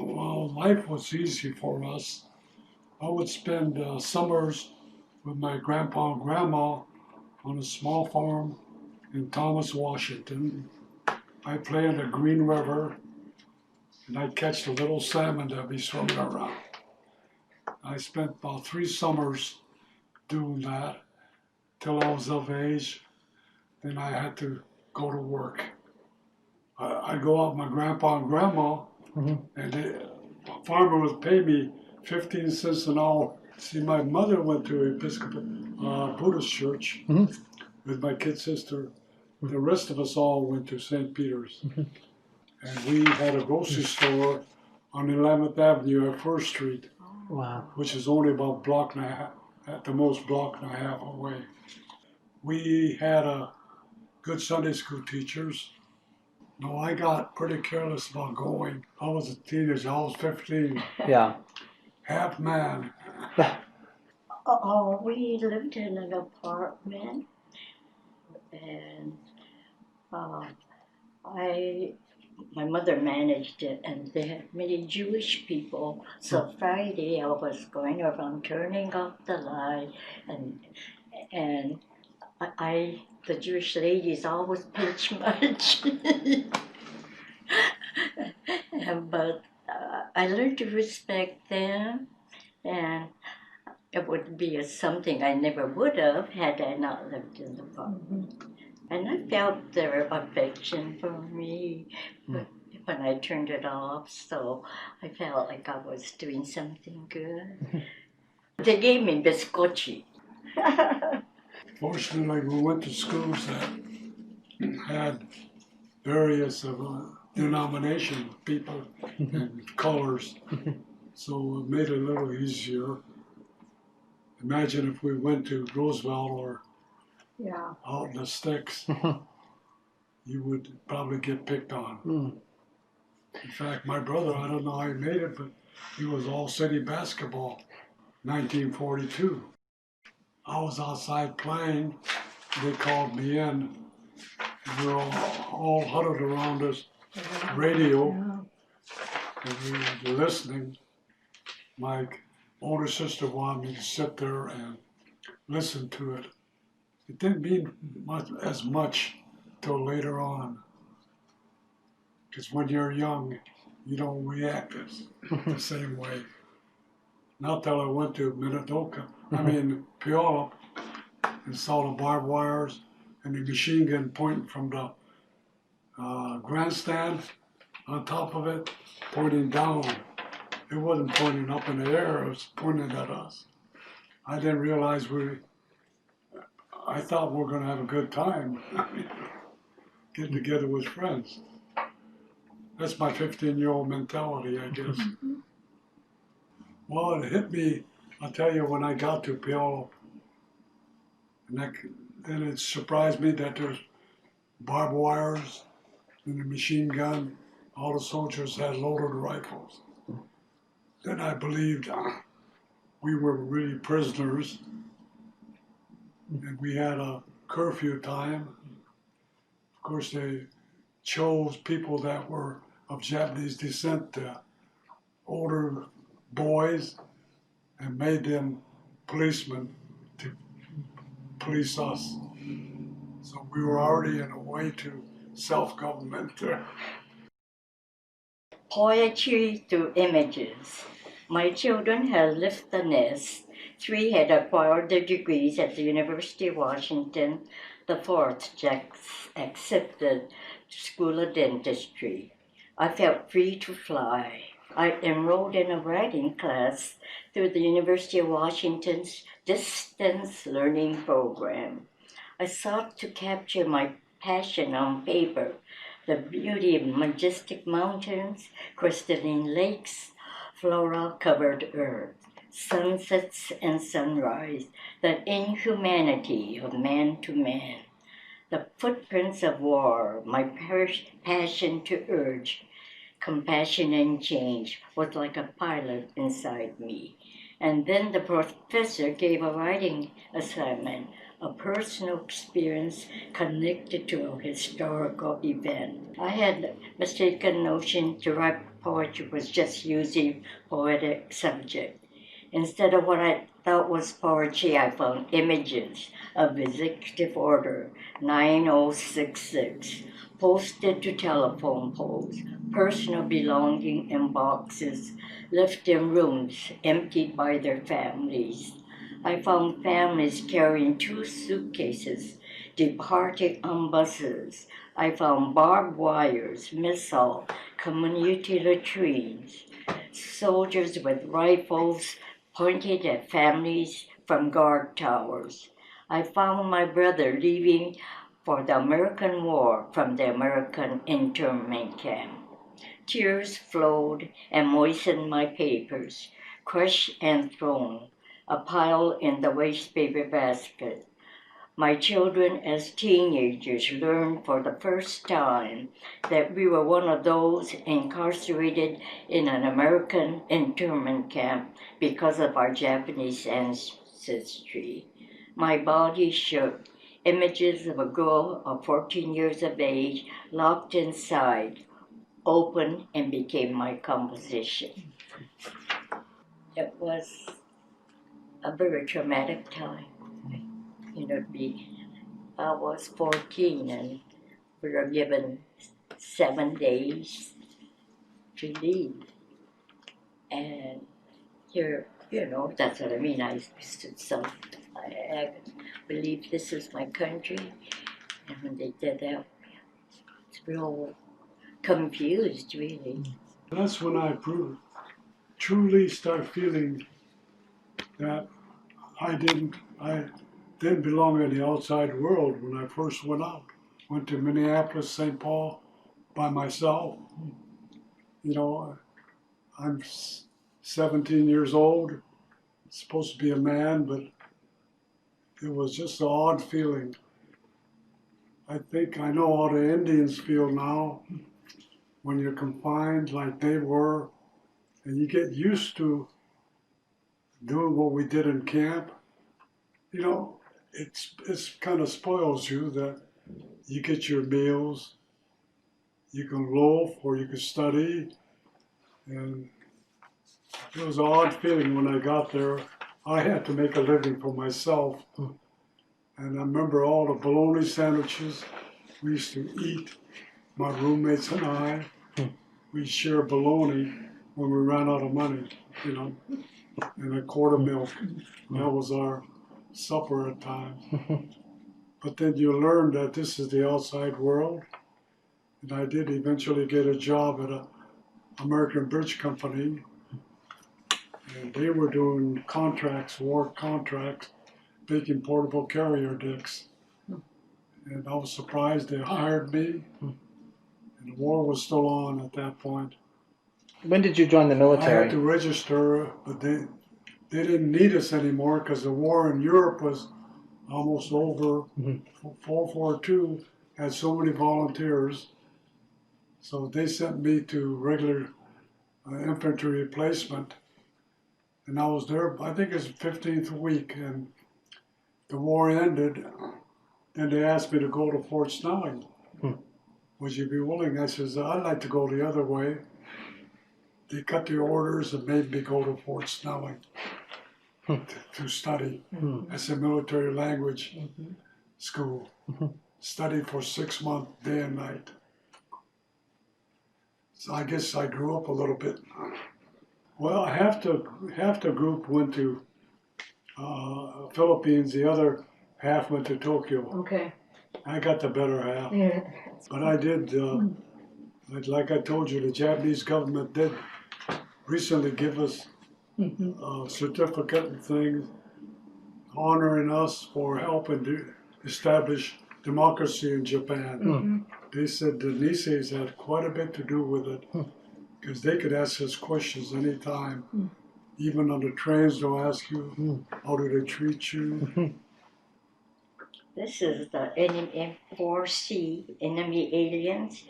Well, life was easy for us. I would spend summers with my grandpa and grandma on a small farm in Thomas, Washington. I'd play in the Green River and I'd catch the little salmon that'd be swimming around. I spent about 3 summers doing that till I was of age. Then I had to go to work. I'd go out with my grandpa and grandma, and the farmer would pay me 15 cents an hour. See, my mother went to Episcopal Buddhist church with my kid sister. The rest of us all went to St. Peter's. And we had a grocery store on 11th Avenue at First Street, which is only about a block and a half, at the most block and a half away. We had good Sunday school teachers. No, I got pretty careless about going. I was a teenager, I was 15. Yeah. Half man. We lived in an apartment, and my mother managed it, and they had many Jewish people. So Friday I was going around turning off the light, and the Jewish ladies always pitch much. But I learned to respect them, and it would be something I never would have had I not lived in the farm. And I felt their affection for me when I turned it off, so I felt like I was doing something good. They gave me biscotti. Fortunately, we went to schools that had various denomination people and colors, so it made it a little easier. Imagine if we went to Roosevelt or out in the sticks, you would probably get picked on. In fact, my brother, I don't know how he made it, but he was all city basketball, 1942. I was outside playing, they called me in, and we were all huddled around this radio, and we were listening. My older sister wanted me to sit there and listen to it. It didn't mean as much till later on. Because when you're young, you don't react the same way. Not till I went to Puyallup, and saw the barbed wires and the machine gun pointing from the grandstand on top of it, pointing down. It wasn't pointing up in the air, it was pointing at us. I didn't realize I thought we were going to have a good time, getting together with friends. That's my 15-year-old mentality, I guess. Well, it hit me, I'll tell you, when I got to Puyallup. And then it surprised me that there's barbed wires and the machine gun. All the soldiers had loaded rifles. Then I believed we were really prisoners. And we had a curfew time. Of course, they chose people that were of Japanese descent, older boys, and made them policemen to police us. So we were already in a way to self-government there. Poetry through images. My children had left the nest. 3 had acquired their degrees at the University of Washington. The 4th accepted School of Dentistry. I felt free to fly. I enrolled in a writing class through the University of Washington's distance learning program. I sought to capture my passion on paper, the beauty of majestic mountains, crystalline lakes, floral-covered earth, sunsets and sunrise, the inhumanity of man to man, the footprints of war, my passion to urge. Compassion and change was like a pilot inside me. And then the professor gave a writing assignment, a personal experience connected to a historical event. I had mistaken notion to write poetry was just using poetic subject. Instead of what I thought was poetry, I found images of Executive Order 9066 posted to telephone poles, personal belonging in boxes left in rooms emptied by their families. I found families carrying 2 suitcases departing on buses. I found barbed wires, missile, community latrines, soldiers with rifles pointed at families from guard towers. I found my brother leaving for the American War from the American internment camp. Tears flowed and moistened my papers, crushed and thrown, a pile in the waste paper basket. My children as teenagers learned for the first time that we were one of those incarcerated in an American internment camp because of our Japanese ancestry. My body shook. Images of a girl of 14 years of age locked inside opened and became my composition. It was a very traumatic time. I was 14 and we were given 7 days to leave. And that's what I mean. I stood so, I believe this is my country. And when they did that, it's real confused, really. That's when I truly start feeling that I didn't belong in the outside world when I first went out. Went to Minneapolis, St. Paul by myself. I'm 17 years old, supposed to be a man, but it was just an odd feeling. I think I know how the Indians feel now when you're confined like they were, and you get used to doing what we did in camp. It's kind of spoils you that you get your meals, you can loaf or you can study, and it was an odd feeling when I got there. I had to make a living for myself. And I remember all the bologna sandwiches we used to eat, my roommates and I. We'd share bologna when we ran out of money, and a quart of milk. That was our supper at times. But then you learn that this is the outside world. And I did eventually get a job at an American Bridge Company. And they were doing contracts, war contracts, making portable carrier decks. And I was surprised they hired me. And the war was still on at that point. When did you join the I military? had to register, but they didn't need us anymore because the war in Europe was almost over. World War II had so many volunteers. So they sent me to regular infantry replacement. And I was there, I think it was the 15th week, and the war ended. Then they asked me to go to Fort Snelling. Would you be willing? I says, I'd like to go the other way. They cut the orders and made me go to Fort Snelling to study. As a military language school. Studied for 6 months, day and night. So I guess I grew up a little bit. Well, half the group went to Philippines, the other half went to Tokyo. Okay. I got the better half. Yeah. But I did, like I told you, the Japanese government did recently give us a certificate and things honoring us for helping to establish democracy in Japan. They said the Niseis had quite a bit to do with it because they could ask us questions anytime. Even on the trains, they'll ask you, how do they treat you? This is the enemy 4C, enemy aliens.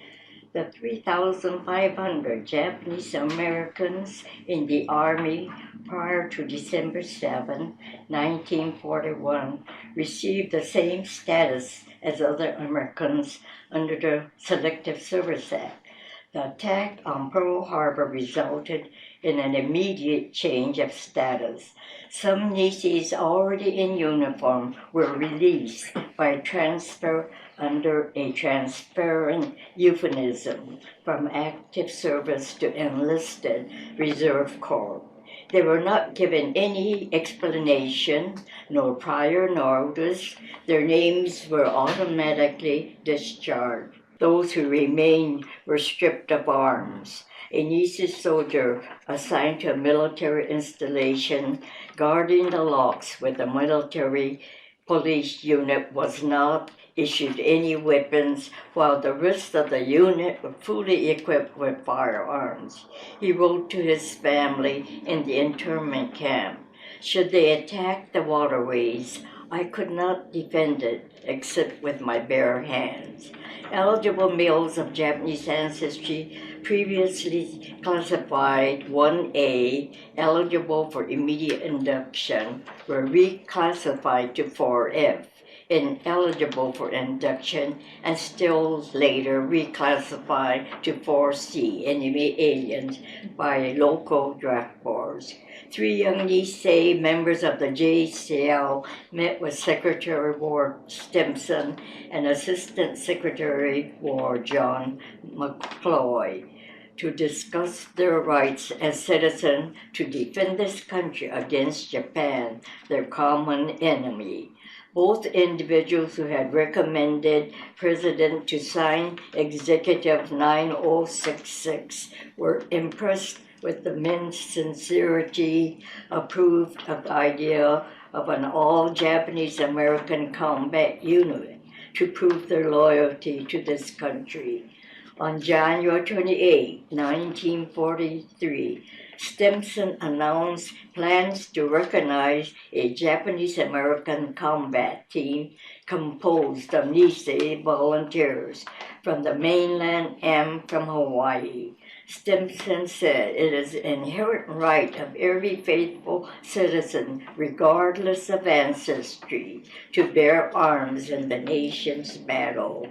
The 3,500 Japanese Americans in the Army prior to December 7, 1941, received the same status as other Americans under the Selective Service Act. The attack on Pearl Harbor resulted in an immediate change of status. Some nieces already in uniform were released by transfer under a transparent euphemism from active service to enlisted reserve corps. They were not given any explanation, nor prior notice. Their names were automatically discharged. Those who remained were stripped of arms. A Nice soldier assigned to a military installation guarding the locks with the military police unit was not issued any weapons, while the rest of the unit were fully equipped with firearms. He wrote to his family in the internment camp, "Should they attack the waterways, I could not defend it except with my bare hands." Eligible males of Japanese ancestry previously classified 1A, eligible for immediate induction, were reclassified to 4F, ineligible for induction, and still later reclassified to 4C, enemy aliens, by local draft boards. 3 young Nisei members of the JCL met with Secretary Ward Stimson and Assistant Secretary War John McCloy to discuss their rights as citizens to defend this country against Japan, their common enemy. Both individuals who had recommended President to sign Executive 9066 were impressed with the men's sincerity, approved of the idea of an all-Japanese American combat unit to prove their loyalty to this country. On January 28, 1943, Stimson announced plans to recognize a Japanese-American combat team composed of Nisei volunteers from the mainland and from Hawaii. Stimson said it is an inherent right of every faithful citizen, regardless of ancestry, to bear arms in the nation's battle.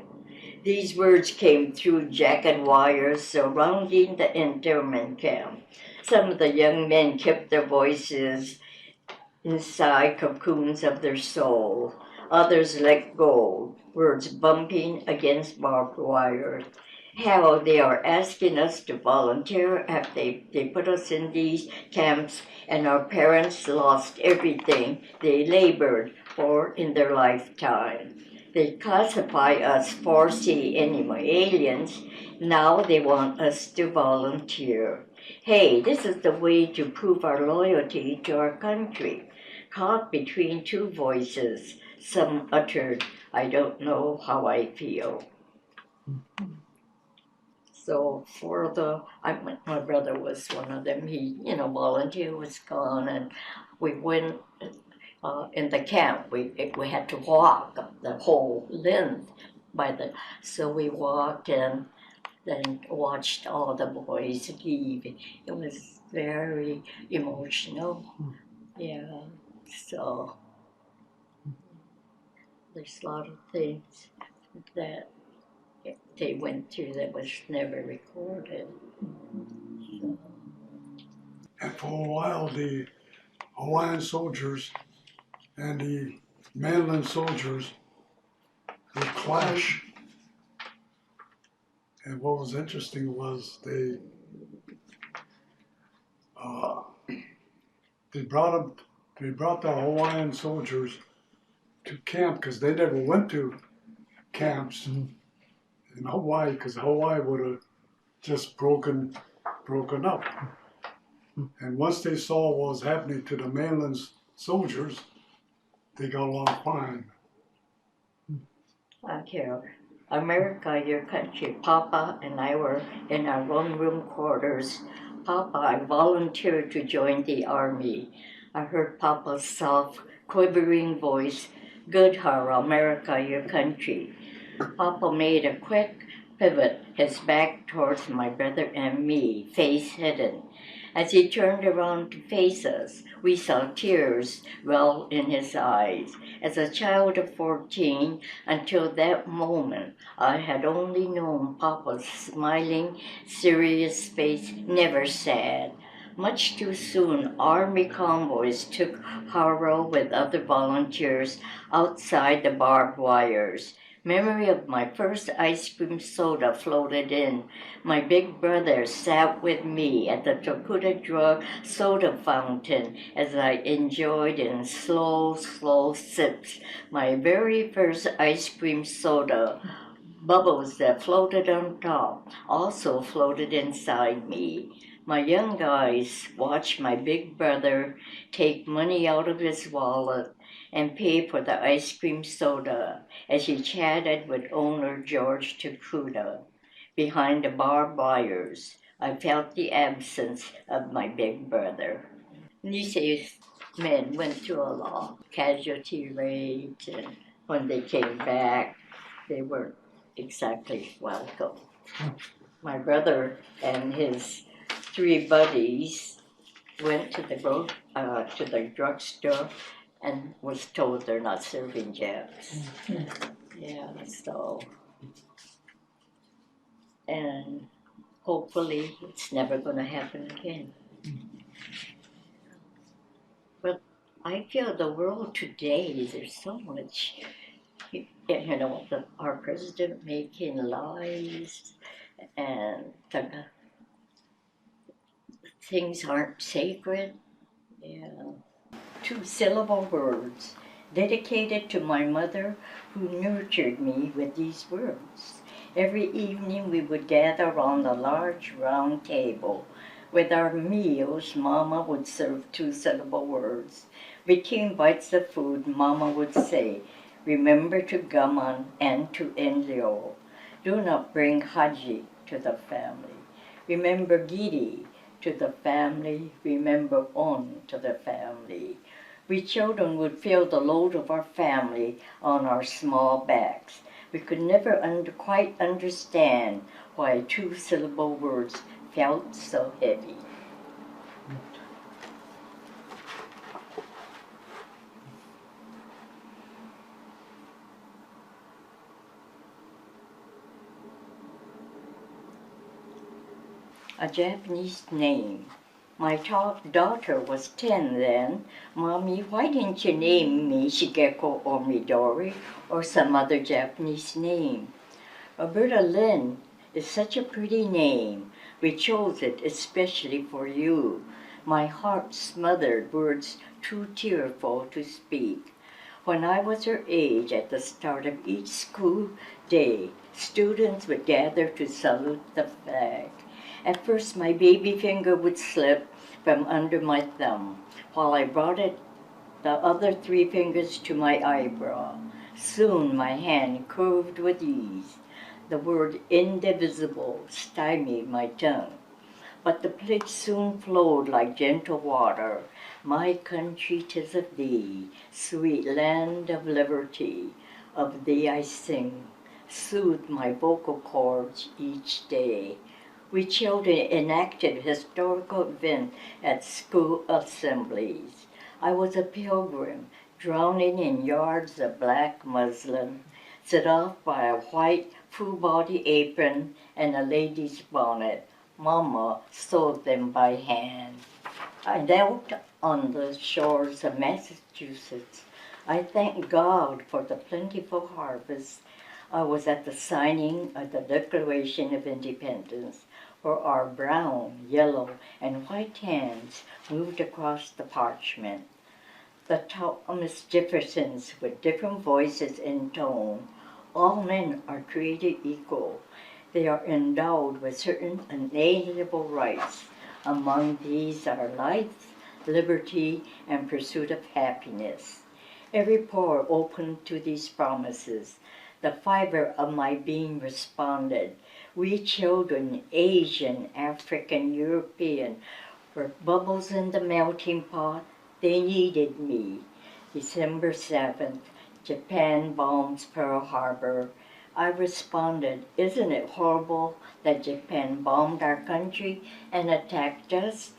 These words came through jagged wires surrounding the internment camp. Some of the young men kept their voices inside cocoons of their soul. Others let go, words bumping against barbed wire. How they are asking us to volunteer after they put us in these camps, and our parents lost everything they labored for in their lifetime. They classify us 4C enemy aliens. Now they want us to volunteer. Hey, this is the way to prove our loyalty to our country. Caught between two voices, some uttered, "I don't know how I feel." So my brother was one of them. He, volunteer was gone, and we went in the camp. We had to walk the whole length so we walked and then watched all the boys leave. It was very emotional. Yeah. So there's a lot of things that they went through that was never recorded. And for a while, the Hawaiian soldiers and the mainland soldiers would clash. And what was interesting was they brought the Hawaiian soldiers to camp because they never went to camps in Hawaii, because Hawaii would have just broken up. And once they saw what was happening to the mainland soldiers, they got along fine. Carol, America, your country. Papa and I were in our one-room quarters. Papa, I volunteered to join the army. I heard Papa's soft, quivering voice, "Good, Hara, America, your country." Papa made a quick pivot, his back towards my brother and me, face hidden. As he turned around to face us, we saw tears well in his eyes. As a child of 14, until that moment, I had only known Papa's smiling, serious face, never sad. Much too soon, army convoys took Haro with other volunteers outside the barbed wires. Memory of my first ice cream soda floated in. My big brother sat with me at the Tokuda Drug soda fountain as I enjoyed in slow, slow sips my very first ice cream soda. Bubbles that floated on top also floated inside me. My young eyes watched my big brother take money out of his wallet and pay for the ice cream soda as he chatted with owner George Takuda. Behind the barbed wires, I felt the absence of my big brother. These men went through a lot, casualty rate, and when they came back, they weren't exactly welcome. My brother and his three buddies went to the drugstore and was told they're not serving Japs. Yeah, so and hopefully it's never going to happen again. But I feel the world today, there's so much, our president making lies and the things aren't sacred. Yeah. Two-syllable words dedicated to my mother who nurtured me with these words. Every evening we would gather around a large round table. With our meals, Mama would serve two-syllable words. Between bites of food, Mama would say, "Remember to gaman and to enlyo. Do not bring haji to the family. Remember giri to the family. Remember on to the family." We children would feel the load of our family on our small backs. We could never quite understand why two-syllable words felt so heavy. A Japanese name. My daughter was 10 then. "Mommy, why didn't you name me Shigeko or Midori or some other Japanese name?" "Roberta Lynn is such a pretty name. We chose it especially for you." My heart smothered words too tearful to speak. When I was her age, at the start of each school day, students would gather to salute the flag. At first, my baby finger would slip from under my thumb, while I brought the other three fingers to my eyebrow. Soon my hand curved with ease. The word indivisible stymied my tongue. But the pledge soon flowed like gentle water. "My country, 'tis of thee, sweet land of liberty. Of thee I sing, soothe my vocal cords each day." We children enacted historical events at school assemblies. I was a pilgrim, drowning in yards of black muslin, set off by a white full-body apron and a lady's bonnet. Mama sewed them by hand. I knelt on the shores of Massachusetts. I thanked God for the plentiful harvest. I was at the signing of the Declaration of Independence, where our brown, yellow, and white hands moved across the parchment. The Thomas Jeffersons, with different voices and tone, all men are created equal. They are endowed with certain unalienable rights. Among these are life, liberty, and pursuit of happiness. Every pore opened to these promises. The fiber of my being responded. We children, Asian, African, European, were bubbles in the melting pot. They needed me. December 7th, Japan bombs Pearl Harbor. I responded, "Isn't it horrible that Japan bombed our country and attacked us?"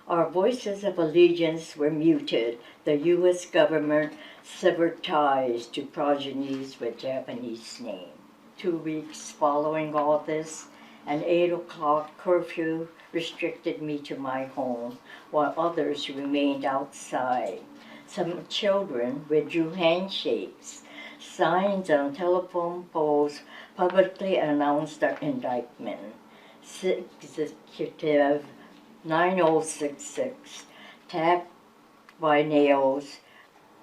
Our voices of allegiance were muted. The U.S. government severed ties to progenies with Japanese name. 2 weeks following all this, an 8 o'clock curfew restricted me to my home, while others remained outside. Some children withdrew handshakes. Signs on telephone poles publicly announced our indictment. Executive 9066, tapped by nails,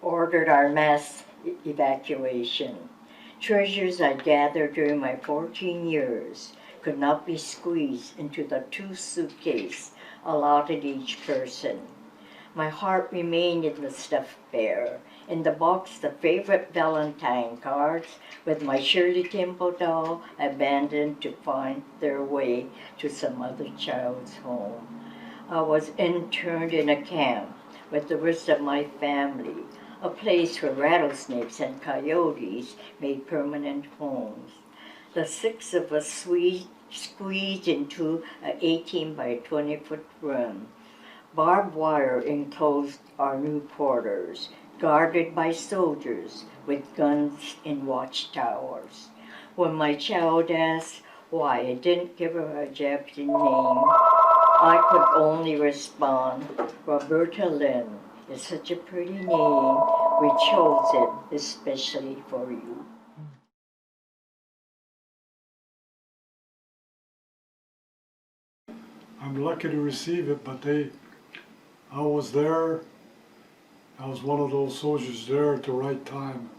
ordered our mass evacuation. Treasures I gathered during my 14 years could not be squeezed into the 2 suitcases allotted each person. My heart remained in the stuffed bear. In the box, the favorite Valentine cards with my Shirley Temple doll abandoned to find their way to some other child's home. I was interned in a camp with the rest of my family, a place where rattlesnakes and coyotes made permanent homes. The 6 of us squeezed into an 18 by 20-foot room. Barbed wire enclosed our new quarters, guarded by soldiers with guns in watchtowers. When my child asked why I didn't give her a Japanese name, I could only respond, Roberta Lynn is such a pretty name, we chose it especially for you. I'm lucky to receive it, but I was there. I was one of those soldiers there at the right time.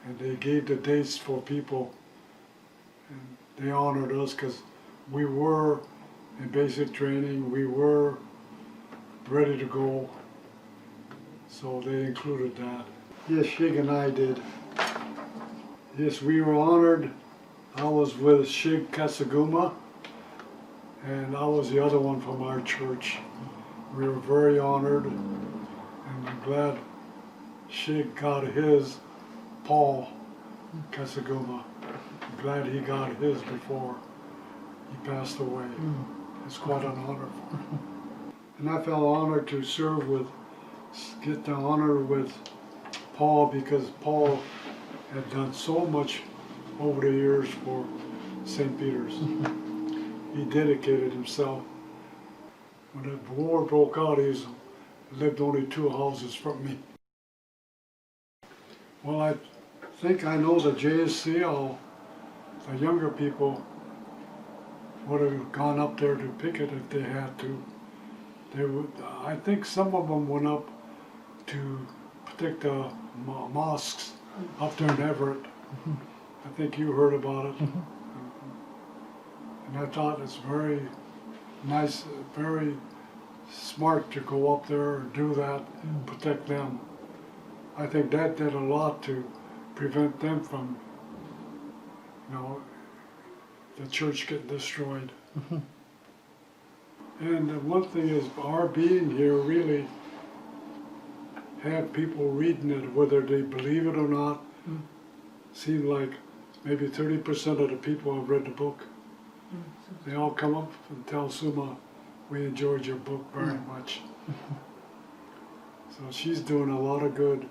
And they gave the dates for people. And they honored us because we were in basic training. We were ready to go. So they included that. Yes, Shig and I did. Yes, we were honored. I was with Shig Kasaguma, and I was the other one from our church. We were very honored, and I'm glad Shig got his, Paul Kasaguma. I'm glad he got his before he passed away. It's quite an honor for him. And I felt honored to serve with, get the honor with Paul, because Paul had done so much over the years for St. Peter's. He dedicated himself. When the war broke out, he lived only 2 houses from me. Well, I think I know the JSCL, the younger people would have gone up there to picket if they had to. They would. I think some of them went up to protect the mosques up there in Everett. I think you heard about it. And I thought it's very nice, very smart to go up there and do that, protect them. I think that did a lot to prevent them from, the church getting destroyed. And one thing is, our being here really have people reading it, whether they believe it or not. Seems like maybe 30% of the people have read the book. They all come up and tell Suma, we enjoyed your book very much. So she's doing a lot of good.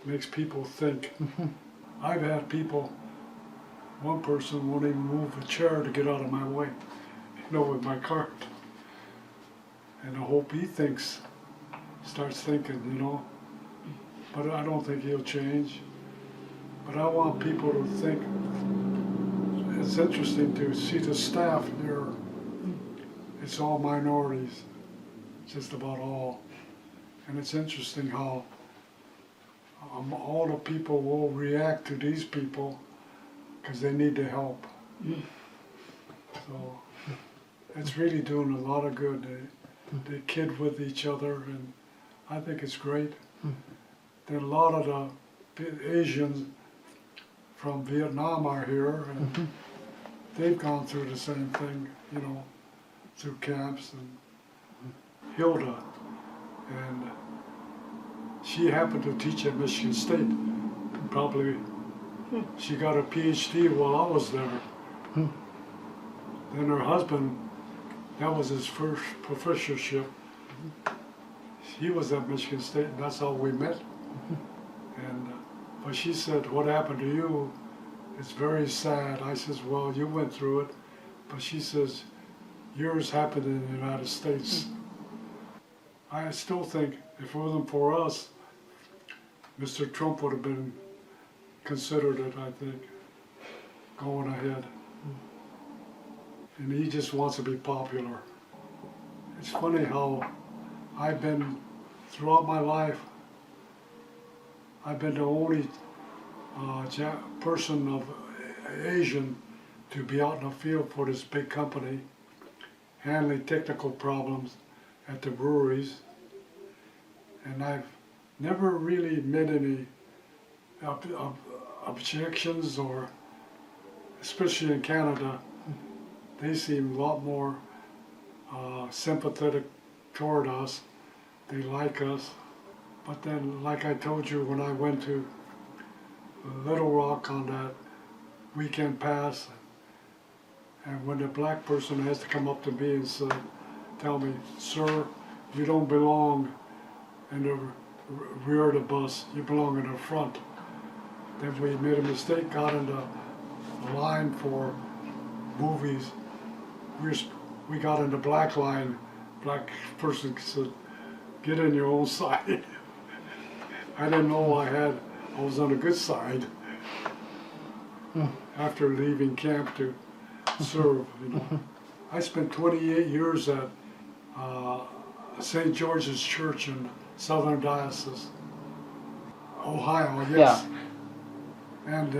Makes people think. I've had people, one person won't even move a chair to get out of my way, with my cart. And I hope he starts thinking, but I don't think he'll change. But I want people to think. It's interesting to see the staff here. It's all minorities, just about all. And it's interesting how all the people will react to these people because they need the help. So it's really doing a lot of good. They kid with each other, and I think it's great. Then a lot of the Asians from Vietnam are here, and they've gone through the same thing, through camps. And Hilda, and she happened to teach at Michigan State. Probably she got a PhD while I was there. Then her husband That was his first professorship. He was at Michigan State, and that's how we met. And but she said, "What happened to you? It's very sad." I says, "Well, you went through it," but she says, "Yours happened in the United States." I still think if it wasn't for us, Mr. Trump would have been considered it, I think, going ahead. And he just wants to be popular. It's funny how I've been, throughout my life, I've been the only person of Asian to be out in the field for this big company, handling technical problems at the breweries. And I've never really met any objections, or especially in Canada, they seem a lot more sympathetic toward us. They like us. But then, like I told you, when I went to Little Rock on that weekend pass, and when the black person has to come up to me and say, tell me, "Sir, you don't belong in the rear of the bus, you belong in the front." Then we made a mistake, got in the line for movies. We got in the black line. Black person said, "Get in your own side." I didn't know I was on the good side after leaving camp to serve, you know. I spent 28 years at St. George's Church in Southern Diocese, Ohio, yes. Yeah. And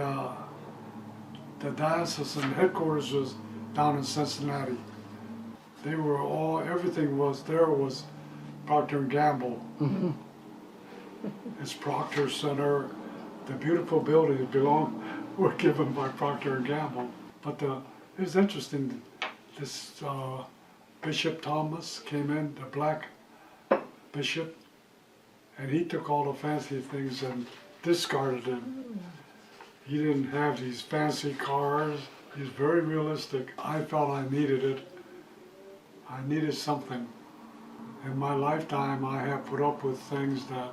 the diocesan headquarters was down in Cincinnati. They were everything was Procter & Gamble. Mm-hmm. It's Proctor Center. The beautiful buildings were given by Procter & Gamble. But it was interesting, this Bishop Thomas came in, the black bishop, and he took all the fancy things and discarded them. He didn't have these fancy cars. He's very realistic. I felt I needed it. I needed something. In my lifetime, I have put up with things that,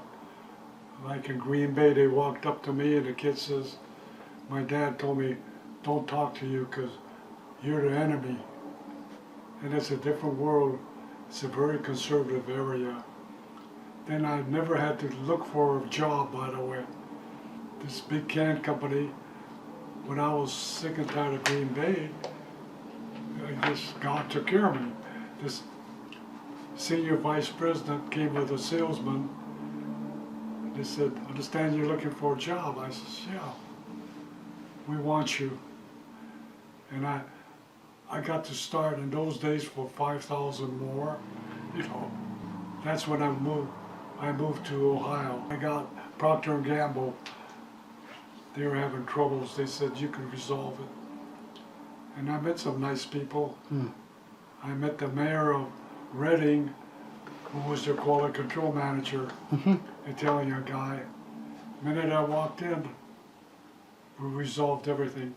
like in Green Bay, they walked up to me and the kid says, my dad told me, "Don't talk to you because you're the enemy." And it's a different world. It's a very conservative area. Then I never had to look for a job, by the way. This big can company, when I was sick and tired of Green Bay, I guess God took care of me. This senior vice president came with a salesman. They said, "Understand you're looking for a job?" I said, "Yeah, we want you." And I got to start in those days for $5,000 more. You know, that's when I moved to Ohio. I got Procter & Gamble. They were having troubles. They said, "You can resolve it." And I met some nice people. I met the mayor of Reading, who was their quality control manager, Italian guy. The minute I walked in, we resolved everything.